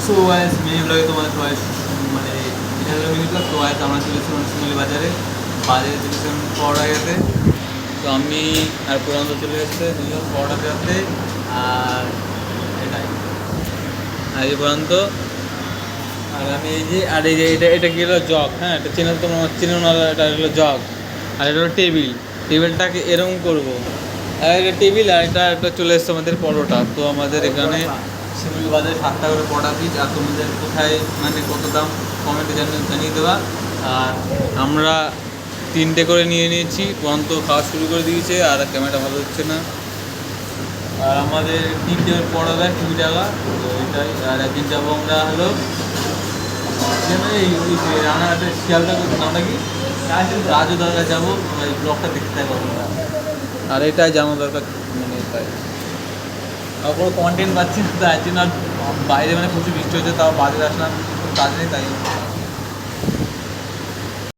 So guys mini ব্লগে তোমার সবাই মানে এটা হলো মিনি ব্লগ। তো গাইস আমরা চলে এসেছিলাম শিমুলি বাজারে চলেছিলাম পরোটা খেতে। তো আমি আর পুরান্ত চলে এসেছে দুজন পরোটা খেতে। আর এটাই আর এই পুরান্ত আর আমি এই যে আর এই যে এটা কি হলো জগ। হ্যাঁ, এটা চেনো তোমার চেনো না, এটা হলো জগ। আর এটা হলো টেবিলটাকে এরকম করবো। আর এটা টেবিল আর এটা চলে এসছে আমাদের পরোটা। তো আমাদের এখানে শিমুলি বাজারে 7 টাকা করে পরোটা পিস। আর তোমাদের কোথায় মানে কত দাম কমেন্টে জানিয়ে দেওয়া। আর আমরা 3টে করে নিয়ে নিয়েছি। পুরান্ত খাওয়া শুরু করে দিয়েছে আর ক্যামেরাটা ভালো হচ্ছে না। আর আমাদের 3টে পরোটা দেয় 2 টাকা। তো এটাই। আর একদিন যাবো আমরা হলো এই রানাঘাটের শিয়ালদা নামটা কি রাজু দরকার যাবো। এই ব্লগটা দেখতে থাকবো আমরা। আর এটাই জানা দরকার মানে তাই কোনো কন্টেন্ট পাচ্ছি না, তাই জন্য বাইরে মানে প্রচুর বৃষ্টি হচ্ছে, তাও বাজারে আসলাম কাজ নেই তাই।